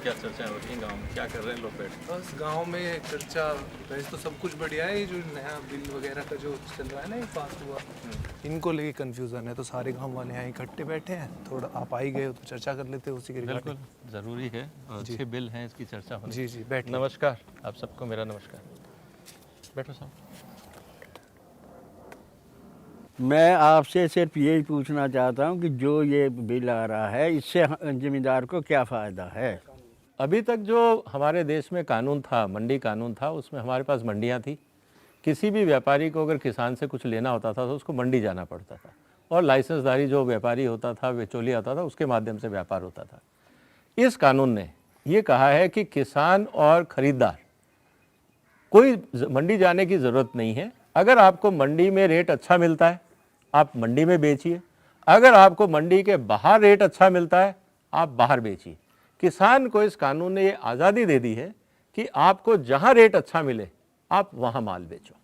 क्या चर्चा हो रही है गाँव में, क्या कर रहे हैं लोग बैठ के? बस गांव में चर्चा, वैसे तो सब कुछ बढ़िया है। ये जो नया बिल वगैरह का जो चल रहा है ना, ये पास हुआ, इनको लेके कंफ्यूजन है। तो सारे गांव वाले यहाँ इकट्ठे बैठे हैं, थोड़ा आप आ ही गए हो तो चर्चा कर लेते हैं उसी के बिल्कुल रिगार्डिंग। ज़रूरी है और अच्छे बिल हैं, इसकी चर्चा होनी। जी जी बैठ। नमस्कार आप सबको, मेरा नमस्कार। बैठो साहब। मैं आपसे सिर्फ यही पूछना चाहता हूँ कि जो ये बिल आ रहा है, इससे ज़मींदार को क्या फ़ायदा है? अभी तक जो हमारे देश में कानून था, मंडी कानून था, उसमें हमारे पास मंडियाँ थी। किसी भी व्यापारी को अगर किसान से कुछ लेना होता था तो उसको मंडी जाना पड़ता था, और लाइसेंसदारी जो व्यापारी होता था, बिचौलिया होता था, उसके माध्यम से व्यापार होता था। इस कानून ने ये कहा है कि किसान और ख़रीदार कोई मंडी जाने की ज़रूरत नहीं है। अगर आपको मंडी में रेट अच्छा मिलता है, आप मंडी में बेचिए। अगर आपको मंडी के बाहर रेट अच्छा मिलता है, आप बाहर बेचिए। किसान को इस कानून ने ये आज़ादी दे दी है कि आपको जहाँ रेट अच्छा मिले, आप वहाँ माल बेचो।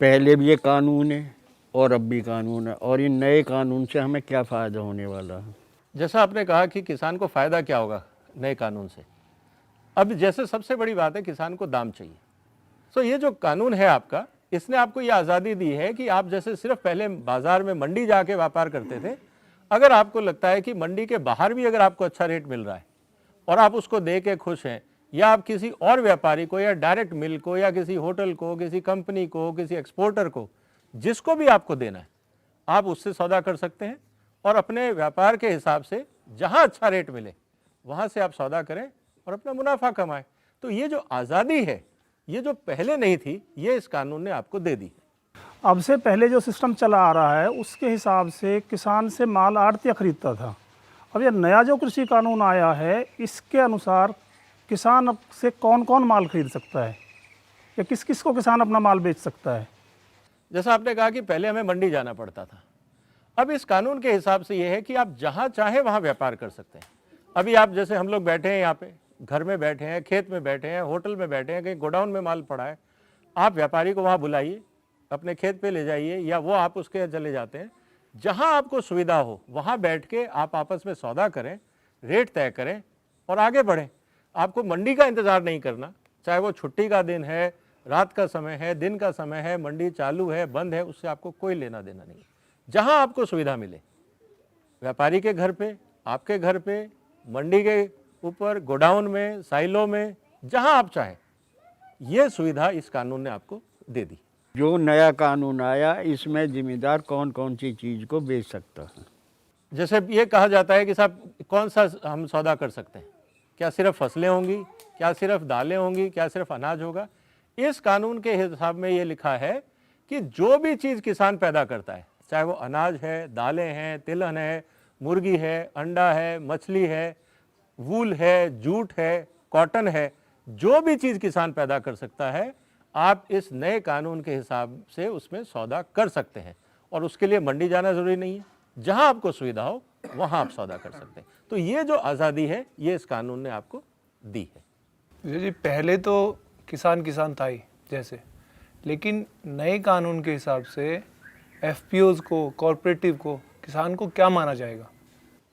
पहले भी ये कानून है और अब भी कानून है, और इन नए कानून से हमें क्या फ़ायदा होने वाला है? जैसा आपने कहा कि किसान को फ़ायदा क्या होगा नए कानून से, अब जैसे सबसे बड़ी बात है, किसान को दाम चाहिए। सो ये जो कानून है आपका, इसने आपको ये आज़ादी दी है कि आप जैसे सिर्फ पहले बाज़ार में मंडी जाके व्यापार करते थे, अगर आपको लगता है कि मंडी के बाहर भी अगर आपको अच्छा रेट मिल रहा है और आप उसको दे के खुश हैं, या आप किसी और व्यापारी को या डायरेक्ट मिल को या किसी होटल को, किसी कंपनी को, किसी एक्सपोर्टर को, जिसको भी आपको देना है, आप उससे सौदा कर सकते हैं और अपने व्यापार के हिसाब से जहाँ अच्छा रेट मिले वहाँ से आप सौदा करें और अपना मुनाफा कमाएं। तो ये जो आज़ादी है, ये जो पहले नहीं थी, ये इस कानून ने आपको दे दी है। अब से पहले जो सिस्टम चला आ रहा है उसके हिसाब से किसान से माल आढ़तिया खरीदता था। अब ये नया जो कृषि कानून आया है, इसके अनुसार किसान से कौन कौन माल खरीद सकता है, या किस किस को किसान अपना माल बेच सकता है? जैसा आपने कहा कि पहले हमें मंडी जाना पड़ता था, अब इस कानून के हिसाब से ये है कि आप जहाँ चाहे वहाँ व्यापार कर सकते हैं। अभी आप जैसे हम लोग बैठे हैं यहाँ पे, घर में बैठे हैं, खेत में बैठे हैं, होटल में बैठे हैं, कहीं गोडाउन में माल पड़ा है, आप व्यापारी को वहाँ बुलाइए, अपने खेत पे ले जाइए, या वो आप उसके चले जाते हैं। जहाँ आपको सुविधा हो वहाँ बैठ के आप आपस में सौदा करें, रेट तय करें और आगे बढ़ें। आपको मंडी का इंतज़ार नहीं करना, चाहे वो छुट्टी का दिन है, रात का समय है, दिन का समय है, मंडी चालू है, बंद है, उससे आपको कोई लेना देना नहीं। जहाँ आपको सुविधा मिले, व्यापारी के घर पे, आपके घर पे, मंडी के ऊपर, गोडाउन में, साइलों में, जहाँ आप चाहें, ये सुविधा इस कानून ने आपको दे दी। जो नया कानून आया, इसमें ज़मींदार कौन कौन सी चीज़ को बेच सकता है? जैसे ये कहा जाता है कि साहब कौन सा हम सौदा कर सकते हैं, क्या सिर्फ फसलें होंगी, क्या सिर्फ दालें होंगी, क्या सिर्फ अनाज होगा? इस कानून के हिसाब में ये लिखा है कि जो भी चीज़ किसान पैदा करता है, चाहे वो अनाज है, दालें हैं, तिलहन है, मुर्गी है, अंडा है, मछली है, वूल है, जूट है, कॉटन है, जो भी चीज़ किसान पैदा कर सकता है, आप इस नए कानून के हिसाब से उसमें सौदा कर सकते हैं, और उसके लिए मंडी जाना ज़रूरी नहीं है। जहाँ आपको सुविधा हो वहाँ आप सौदा कर सकते हैं। तो ये जो आज़ादी है, ये इस कानून ने आपको दी है। जी पहले तो किसान किसान था ही जैसे, लेकिन नए कानून के हिसाब से एफपीओज़ को, कॉर्पोरेटिव को, किसान को क्या माना जाएगा?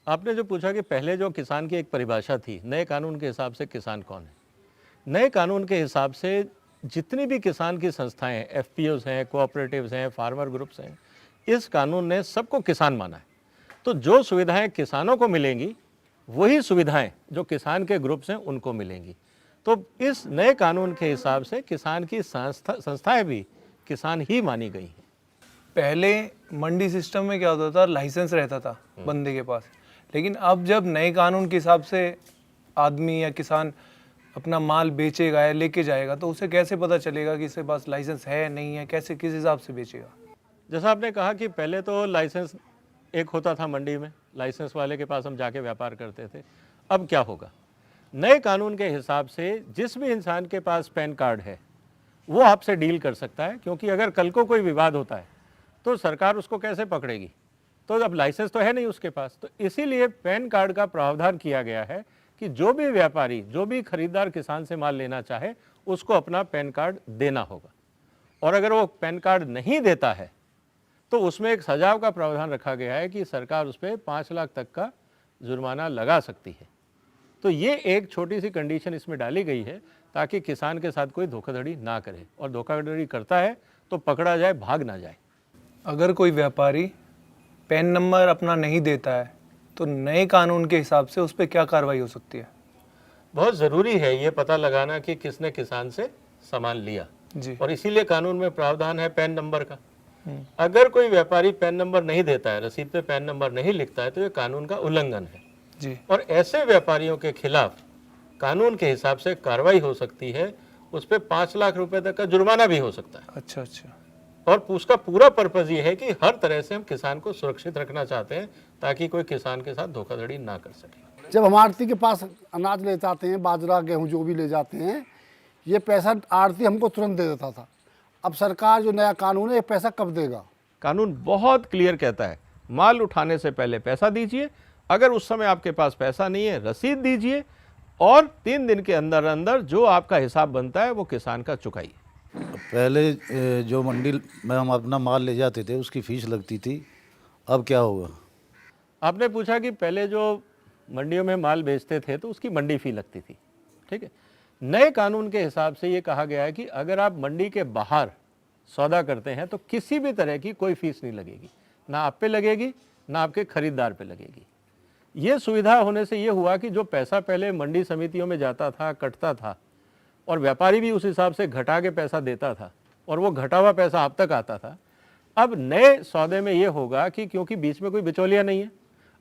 आपने जो पूछा कि पहले जो किसान की एक परिभाषा थी, नए कानून के हिसाब से किसान कौन है? नए कानून के हिसाब से जितनी भी किसान की संस्थाएं हैं, एफपीओज़ हैं, कोऑपरेटिव्स हैं, फार्मर ग्रुप्स हैं, इस कानून ने सबको किसान माना है। तो जो सुविधाएं किसानों को मिलेंगी, वही सुविधाएं जो किसान के ग्रुप्स हैं उनको मिलेंगी। तो इस नए कानून के हिसाब से किसान की संस्थाएं भी किसान ही मानी गई हैं। पहले मंडी सिस्टम में क्या होता था, लाइसेंस रहता था बंदे के पास, लेकिन अब जब नए कानून के हिसाब से आदमी या किसान अपना माल बेचेगा या लेके जाएगा, तो उसे कैसे पता चलेगा कि इसके पास लाइसेंस है नहीं है, कैसे किस हिसाब से बेचेगा? जैसा आपने कहा कि पहले तो लाइसेंस एक होता था मंडी में, लाइसेंस वाले के पास हम जाके व्यापार करते थे। अब क्या होगा? नए कानून के हिसाब से जिस भी इंसान के पास पैन कार्ड है वो आपसे डील कर सकता है, क्योंकि अगर कल को कोई विवाद होता है तो सरकार उसको कैसे पकड़ेगी? तो अब लाइसेंस तो है नहीं उसके पास, तो इसीलिए पैन कार्ड का प्रावधान किया गया है कि जो भी व्यापारी, जो भी खरीदार किसान से माल लेना चाहे उसको अपना पैन कार्ड देना होगा, और अगर वो पैन कार्ड नहीं देता है तो उसमें एक सजाव का प्रावधान रखा गया है कि सरकार उस पर 5 लाख तक का जुर्माना लगा सकती है। तो ये एक छोटी सी कंडीशन इसमें डाली गई है ताकि किसान के साथ कोई धोखाधड़ी ना करे, और धोखाधड़ी करता है तो पकड़ा जाए, भाग ना जाए। अगर कोई व्यापारी पैन नंबर अपना नहीं देता है तो नए कानून के हिसाब से उस पर क्या कार्रवाई हो सकती है? बहुत ज़रूरी है ये पता लगाना कि किसने किसान से सामान लिया जी। और इसीलिए कानून में प्रावधान है पैन नंबर का। अगर कोई व्यापारी पैन नंबर नहीं देता है, रसीद पे पैन नंबर नहीं लिखता है, तो ये कानून का उल्लंघन है जी। और ऐसे व्यापारियों के खिलाफ कानून के हिसाब से कार्रवाई हो सकती है, उस पर 5 लाख रुपए तक का जुर्माना भी हो सकता है। अच्छा अच्छा। और उसका पूरा पर्पज ये है कि हर तरह से हम किसान को सुरक्षित रखना चाहते हैं ताकि कोई किसान के साथ धोखाधड़ी ना कर सके। जब हम आड़ती के पास अनाज ले जाते हैं, बाजरा गेहूं जो भी ले जाते हैं, ये पैसा आड़ती हमको तुरंत दे देता था। अब सरकार जो नया कानून है, ये पैसा कब देगा? कानून बहुत क्लियर कहता है, माल उठाने से पहले पैसा दीजिए, अगर उस समय आपके पास पैसा नहीं है रसीद दीजिए, और 3 दिन के अंदर अंदर जो आपका हिसाब बनता है वो किसान का चुकाइए। पहले जो मंडी में हम अपना माल ले जाते थे उसकी फीस लगती थी, अब क्या होगा? आपने पूछा कि पहले जो मंडियों में माल बेचते थे तो उसकी मंडी फी लगती थी, ठीक है। नए कानून के हिसाब से ये कहा गया है कि अगर आप मंडी के बाहर सौदा करते हैं तो किसी भी तरह की कोई फीस नहीं लगेगी, ना आप पे लगेगी ना आपके खरीदार पे लगेगी। ये सुविधा होने से ये हुआ कि जो पैसा पहले मंडी समितियों में जाता था, कटता था, और व्यापारी भी उस हिसाब से घटा के पैसा देता था और वो घटा हुआ पैसा आप तक आता था, अब नए सौदे में ये होगा कि क्योंकि बीच में कोई बिचौलिया नहीं है,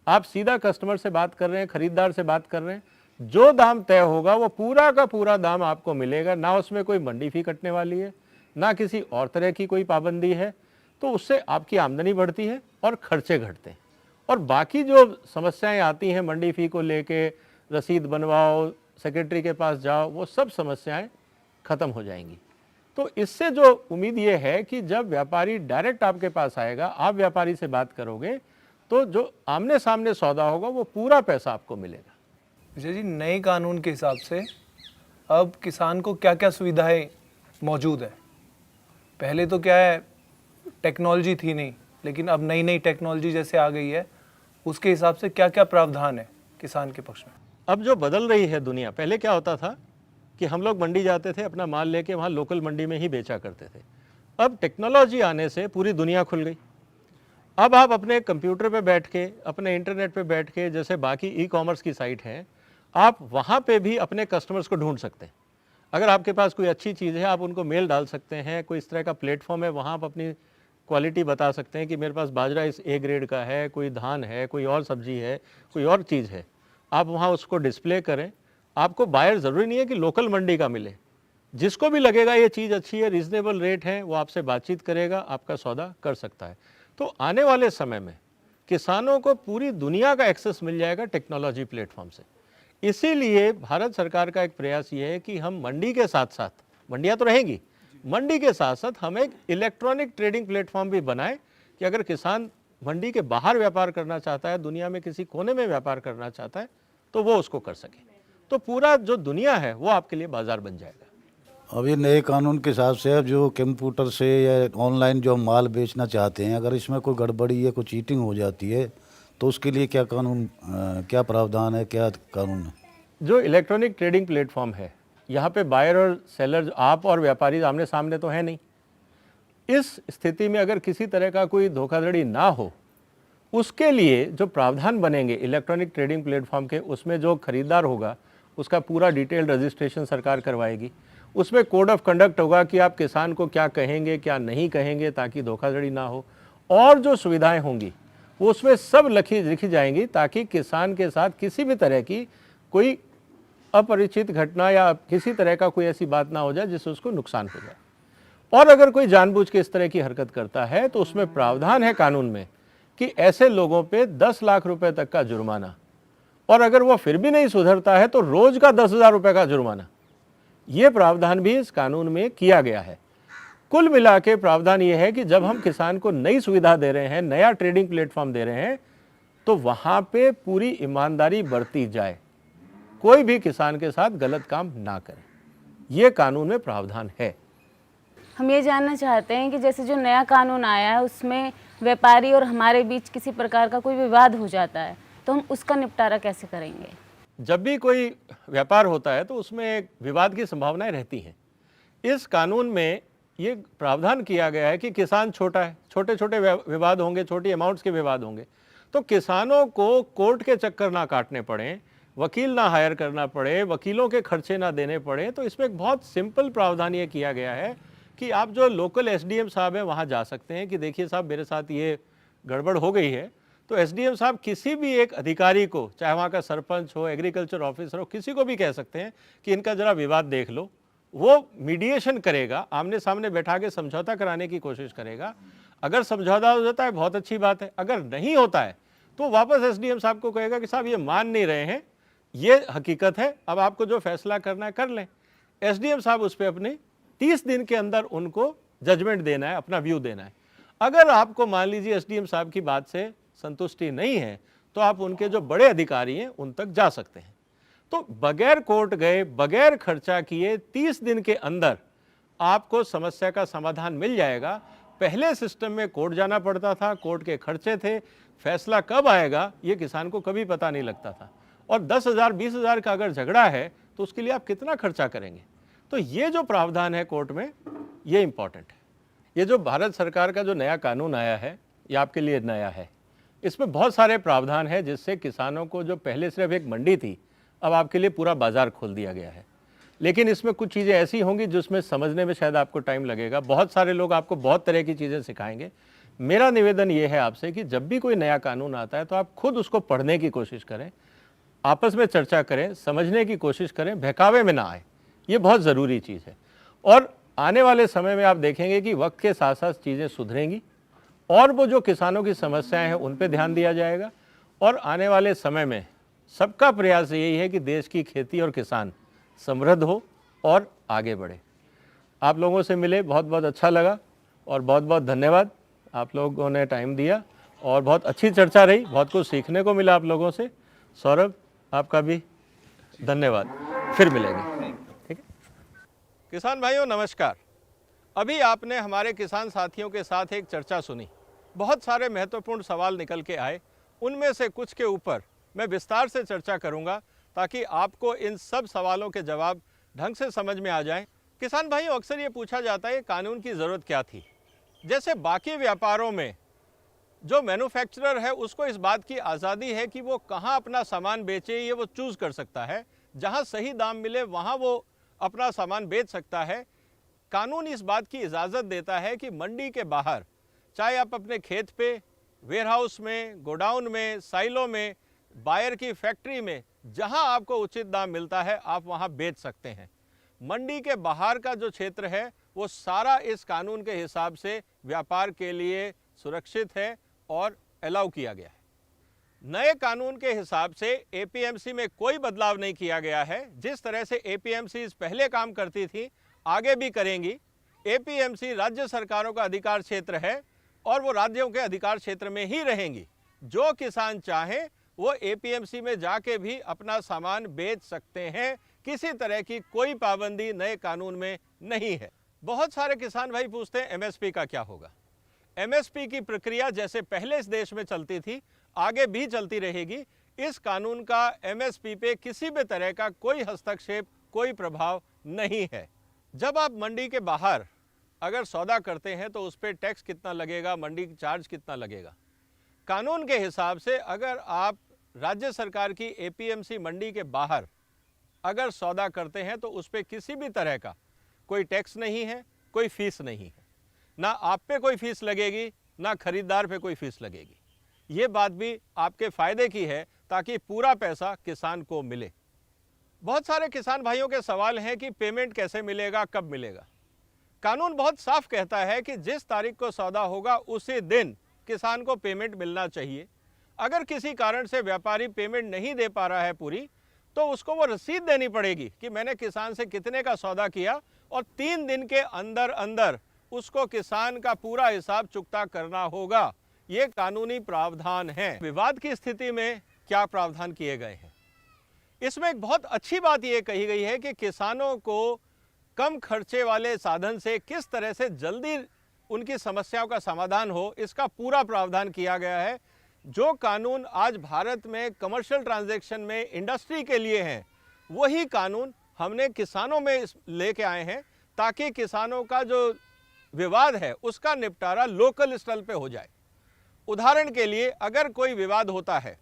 आप सीधा कस्टमर से बात कर रहे हैं, खरीदार से बात कर रहे हैं, जो दाम तय होगा वो पूरा का पूरा दाम आपको मिलेगा, ना उसमें कोई मंडी फी कटने वाली है, ना किसी और तरह की कोई पाबंदी है। तो उससे आपकी आमदनी बढ़ती है और खर्चे घटते हैं, और बाकी जो समस्याएं आती हैं मंडी फी को लेके, रसीद बनवाओ, सेक्रेटरी के पास जाओ, वो सब समस्याएं खत्म हो जाएंगी। तो इससे जो उम्मीद ये है कि जब व्यापारी डायरेक्ट आपके पास आएगा, आप व्यापारी से बात करोगे, तो जो आमने सामने सौदा होगा वो पूरा पैसा आपको मिलेगा। विजय जी, नए कानून के हिसाब से अब किसान को क्या क्या सुविधाएं मौजूद है? पहले तो क्या है, टेक्नोलॉजी थी नहीं, लेकिन अब नई नई टेक्नोलॉजी जैसे आ गई है, उसके हिसाब से क्या क्या प्रावधान है किसान के पक्ष में? अब जो बदल रही है दुनिया, पहले क्या होता था कि हम लोग मंडी जाते थे, अपना माल लेके वहाँ लोकल मंडी में ही बेचा करते थे। अब टेक्नोलॉजी आने से पूरी दुनिया खुल गई। अब आप अपने कंप्यूटर पे बैठ के, अपने इंटरनेट पे बैठ के, जैसे बाकी ई-कॉमर्स की साइट है, आप वहाँ पे भी अपने कस्टमर्स को ढूंढ सकते हैं। अगर आपके पास कोई अच्छी चीज़ है, आप उनको मेल डाल सकते हैं, कोई इस तरह का प्लेटफॉर्म है, वहाँ आप अपनी क्वालिटी बता सकते हैं कि मेरे पास बाजरा इस ए ग्रेड का है, कोई धान है, कोई और सब्जी है, कोई और चीज़ है, आप वहाँ उसको डिस्प्ले करें। आपको बायर ज़रूरी नहीं है कि लोकल मंडी का मिले, जिसको भी लगेगा ये चीज़ अच्छी है, रीज़नेबल रेट है, वो आपसे बातचीत करेगा, आपका सौदा कर सकता है। तो आने वाले समय में किसानों को पूरी दुनिया का एक्सेस मिल जाएगा टेक्नोलॉजी प्लेटफॉर्म से। इसीलिए भारत सरकार का एक प्रयास ये है कि हम मंडी के साथ साथ, मंडियाँ तो रहेंगी, मंडी के साथ साथ हम एक इलेक्ट्रॉनिक ट्रेडिंग प्लेटफॉर्म भी बनाएं कि अगर किसान मंडी के बाहर व्यापार करना चाहता है, दुनिया में किसी कोने में व्यापार करना चाहता है, तो वो उसको कर सके। तो पूरा जो दुनिया है वो आपके लिए बाजार बन जाएगा। अब ये नए कानून के हिसाब से अब जो कंप्यूटर से या ऑनलाइन जो हम माल बेचना चाहते हैं, अगर इसमें कोई गड़बड़ी या कोई चीटिंग हो जाती है तो उसके लिए क्या कानून, क्या प्रावधान है, क्या कानून है? जो इलेक्ट्रॉनिक ट्रेडिंग प्लेटफॉर्म है, यहाँ पे बायर और सेलर, आप और व्यापारी आमने सामने तो है नहीं। इस स्थिति में अगर किसी तरह का कोई धोखाधड़ी ना हो, उसके लिए जो प्रावधान बनेंगे इलेक्ट्रॉनिक ट्रेडिंग प्लेटफॉर्म के, उसमें जो खरीदार होगा उसका पूरा डिटेल्ड रजिस्ट्रेशन सरकार करवाएगी। उसमें कोड ऑफ कंडक्ट होगा कि आप किसान को क्या कहेंगे, क्या नहीं कहेंगे, ताकि धोखाधड़ी ना हो। और जो सुविधाएं होंगी वो उसमें सब लिखी जाएंगी, ताकि किसान के साथ किसी भी तरह की कोई अपरिचित घटना या किसी तरह का कोई ऐसी बात ना हो जाए जिससे उसको नुकसान हो जाए। और अगर कोई जानबूझ के इस तरह की हरकत करता है तो उसमें प्रावधान है कानून में कि ऐसे लोगों पे 10 लाख रुपए तक का जुर्माना, और अगर वो फिर भी नहीं सुधरता है तो रोज का 10,000 रुपए का जुर्माना, ये प्रावधान भी इस कानून में किया गया है। कुल मिला के प्रावधान ये है कि जब हम किसान को नई सुविधा दे रहे हैं, नया ट्रेडिंग प्लेटफॉर्म दे रहे हैं, तो वहां पे पूरी ईमानदारी बरती जाए, कोई भी किसान के साथ गलत काम ना करे, ये कानून में प्रावधान है। हम ये जानना चाहते हैं कि जैसे जो नया कानून आया है उसमें व्यापारी और हमारे बीच किसी प्रकार का कोई विवाद हो जाता है तो हम उसका निपटारा कैसे करेंगे? जब भी कोई व्यापार होता है तो उसमें एक विवाद की संभावनाएं रहती हैं। इस कानून में ये प्रावधान किया गया है कि किसान छोटा है, छोटे छोटे विवाद होंगे, छोटी अमाउंट्स के विवाद होंगे, तो किसानों को कोर्ट के चक्कर ना काटने पड़े, वकील ना हायर करना पड़े, वकीलों के खर्चे ना देने पड़े। तो इसमें एक बहुत सिंपल प्रावधान ये किया गया है कि आप जो लोकल एसडीएम साहब हैं वहाँ जा सकते हैं कि देखिए साहब मेरे साथ ये गड़बड़ हो गई है, तो एसडीएम साहब किसी भी एक अधिकारी को, चाहे वहाँ का सरपंच हो, एग्रीकल्चर ऑफिसर हो, किसी को भी कह सकते हैं कि इनका ज़रा विवाद देख लो। वो मीडिएशन करेगा, आमने सामने बैठा के समझौता कराने की कोशिश करेगा। अगर समझौता हो जाता है बहुत अच्छी बात है, अगर नहीं होता है तो वापस एसडीएम साहब को कहेगा कि साहब ये मान नहीं रहे हैं, ये हकीकत है, अब आपको जो फैसला करना है कर लें। एसडीएम साहब उस पर अपने 30 दिन के अंदर उनको जजमेंट देना है, अपना व्यू देना है। अगर आपको मान लीजिए एसडीएम साहब की बात से संतुष्टि नहीं है तो आप उनके जो बड़े अधिकारी हैं उन तक जा सकते हैं। तो बगैर कोर्ट गए, बगैर खर्चा किए 30 दिन के अंदर आपको समस्या का समाधान मिल जाएगा। पहले सिस्टम में कोर्ट जाना पड़ता था, कोर्ट के खर्चे थे, फैसला कब आएगा ये किसान को कभी पता नहीं लगता था। और 10,000 20,000 का अगर झगड़ा है तो उसके लिए आप कितना खर्चा करेंगे। तो ये जो प्रावधान है कोर्ट में, ये इम्पॉर्टेंट है। ये जो भारत सरकार का जो नया कानून आया है ये आपके लिए नया है। इसमें बहुत सारे प्रावधान हैं जिससे किसानों को, जो पहले सिर्फ एक मंडी थी, अब आपके लिए पूरा बाजार खोल दिया गया है। लेकिन इसमें कुछ चीज़ें ऐसी होंगी जिसमें समझने में शायद आपको टाइम लगेगा। बहुत सारे लोग आपको बहुत तरह की चीज़ें सिखाएंगे। मेरा निवेदन ये है आपसे कि जब भी कोई नया कानून आता है तो आप खुद उसको पढ़ने की कोशिश करें, आपस में चर्चा करें, समझने की कोशिश करें, बहकावे में ना आए, ये बहुत ज़रूरी चीज़ है। और आने वाले समय में आप देखेंगे कि वक्त के साथ साथ चीज़ें सुधरेंगी और वो जो किसानों की समस्याएं हैं उन पे ध्यान दिया जाएगा। और आने वाले समय में सबका प्रयास यही है कि देश की खेती और किसान समृद्ध हो और आगे बढ़े। आप लोगों से मिले बहुत बहुत अच्छा लगा और बहुत बहुत धन्यवाद, आप लोगों ने टाइम दिया और बहुत अच्छी चर्चा रही, बहुत कुछ सीखने को मिला आप लोगों से। सौरभ, आपका भी धन्यवाद, फिर मिलेंगे। ठीक है किसान भाइयों, नमस्कार। अभी आपने हमारे किसान साथियों के साथ एक चर्चा सुनी, बहुत सारे महत्वपूर्ण सवाल निकल के आए। उनमें से कुछ के ऊपर मैं विस्तार से चर्चा करूंगा ताकि आपको इन सब सवालों के जवाब ढंग से समझ में आ जाएं। किसान भाइयों, अक्सर ये पूछा जाता है कानून की ज़रूरत क्या थी। जैसे बाकी व्यापारों में जो मैन्युफैक्चरर है उसको इस बात की आज़ादी है कि वो कहाँ अपना सामान बेचे, ये वो चूज़ कर सकता है। जहाँ सही दाम मिले वहाँ वो अपना सामान बेच सकता है। कानून इस बात की इजाज़त देता है कि मंडी के बाहर, चाहे आप अपने खेत पे, वेयरहाउस में, गोडाउन में, साइलों में, बायर की फैक्ट्री में, जहां आपको उचित दाम मिलता है आप वहां बेच सकते हैं। मंडी के बाहर का जो क्षेत्र है वो सारा इस कानून के हिसाब से व्यापार के लिए सुरक्षित है और अलाउ किया गया है। नए कानून के हिसाब से एपीएमसी में कोई बदलाव नहीं किया गया है। जिस तरह से एपीएमसी पहले काम करती थी आगे भी करेंगी। एपीएमसी राज्य सरकारों का अधिकार क्षेत्र है और वो राज्यों के अधिकार क्षेत्र में ही रहेंगी। जो किसान चाहें वो एपीएमसी में जाके भी अपना सामान बेच सकते हैं। किसी तरह की कोई पाबंदी नए कानून में नहीं है। बहुत सारे किसान भाई पूछते हैं एमएसपी का क्या होगा। एमएसपी की प्रक्रिया जैसे पहले इस देश में चलती थी आगे भी चलती रहेगी। इस कानून का एमएसपी पे किसी भी तरह का कोई हस्तक्षेप, कोई प्रभाव नहीं है। जब आप मंडी के बाहर अगर सौदा करते हैं तो उस पर टैक्स कितना लगेगा, मंडी चार्ज कितना लगेगा। कानून के हिसाब से अगर आप राज्य सरकार की एपीएमसी मंडी के बाहर अगर सौदा करते हैं तो उस पर किसी भी तरह का कोई टैक्स नहीं है, कोई फीस नहीं है। ना आप पे कोई फीस लगेगी, ना खरीदार पे कोई फीस लगेगी। ये बात भी आपके फ़ायदे की है ताकि पूरा पैसा किसान को मिले। बहुत सारे किसान भाइयों के सवाल हैं कि पेमेंट कैसे मिलेगा, कब मिलेगा। कानून बहुत साफ कहता है कि जिस तारीख को सौदा होगा उसी दिन किसान को पेमेंट मिलना चाहिए। अगर किसी कारण से व्यापारी पेमेंट नहीं दे पा रहा है पूरी, तो उसको वो रसीद देनी पड़ेगी कि मैंने किसान से कितने का सौदा किया, और 3 दिन के अंदर अंदर उसको किसान का पूरा हिसाब चुकता करना होगा। ये कानूनी प्रावधान है। विवाद की स्थिति में क्या प्रावधान किए गए हैं, इसमें एक बहुत अच्छी बात यह कही गई है कि किसानों को कम खर्चे वाले साधन से किस तरह से जल्दी उनकी समस्याओं का समाधान हो, इसका पूरा प्रावधान किया गया है। जो कानून आज भारत में कमर्शियल ट्रांजैक्शन में इंडस्ट्री के लिए हैं, वही कानून हमने किसानों में लेके आए हैं, ताकि किसानों का जो विवाद है उसका निपटारा लोकल स्तर पे हो जाए। उदाहरण के लिए, अगर कोई विवाद होता है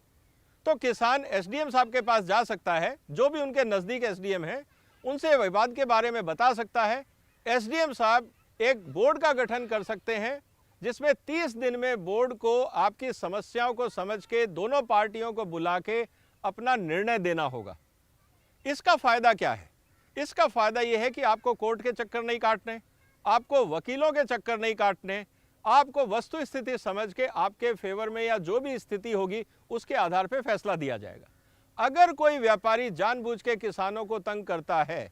तो किसान एसडीएम साहब के पास जा सकता है, जो भी उनके नज़दीक एसडीएम हैं, उनसे विवाद के बारे में बता सकता है। एसडीएम साहब एक बोर्ड का गठन कर सकते हैं, जिसमें 30 दिन में बोर्ड को आपकी समस्याओं को समझ के दोनों पार्टियों को बुला के अपना निर्णय देना होगा। इसका फ़ायदा क्या है? इसका फ़ायदा यह है कि आपको कोर्ट के चक्कर नहीं काटने, आपको वकीलों के चक्कर नहीं काटने, आपको वस्तु स्थिति समझ के आपके फेवर में या जो भी स्थिति होगी उसके आधार पर फैसला दिया जाएगा। अगर कोई व्यापारी जानबूझ के किसानों को तंग करता है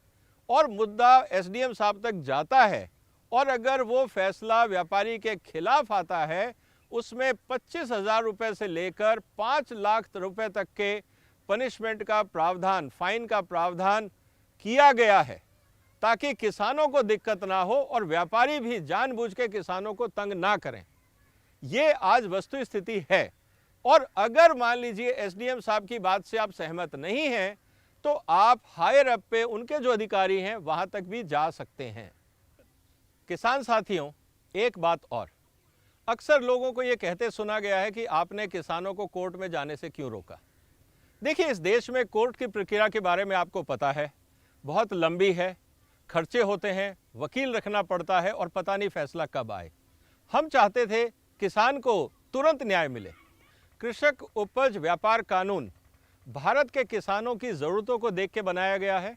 और मुद्दा एसडीएम साहब तक जाता है, और अगर वो फैसला व्यापारी के खिलाफ आता है, उसमें 25,000 रुपये से लेकर 5 लाख रुपए तक के पनिशमेंट का प्रावधान, फाइन का प्रावधान किया गया है, ताकि किसानों को दिक्कत ना हो और व्यापारी भी जानबूझ के किसानों को तंग ना करें। ये आज वस्तु स्थिति है। और अगर मान लीजिए एसडीएम साहब की बात से आप सहमत नहीं हैं, तो आप हायर अप पे उनके जो अधिकारी हैं वहां तक भी जा सकते हैं। किसान साथियों, एक बात और, अक्सर लोगों को ये कहते सुना गया है कि आपने किसानों को कोर्ट में जाने से क्यों रोका। देखिए, इस देश में कोर्ट की प्रक्रिया के बारे में आपको पता है, बहुत लंबी है, खर्चे होते हैं, वकील रखना पड़ता है और पता नहीं फैसला कब आए। हम चाहते थे किसान को तुरंत न्याय मिले। कृषक उपज व्यापार कानून भारत के किसानों की ज़रूरतों को देख के बनाया गया है।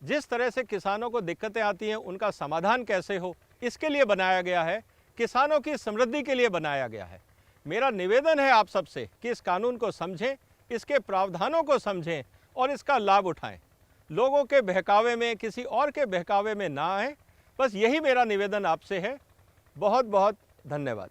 जिस तरह से किसानों को दिक्कतें आती हैं, उनका समाधान कैसे हो, इसके लिए बनाया गया है। किसानों की समृद्धि के लिए बनाया गया है। मेरा निवेदन है आप सबसे कि इस कानून को समझें, इसके प्रावधानों को समझें और इसका लाभ उठाएं। लोगों के बहकावे में, किसी और के बहकावे में ना आए। बस यही मेरा निवेदन आपसे है। बहुत बहुत धन्यवाद।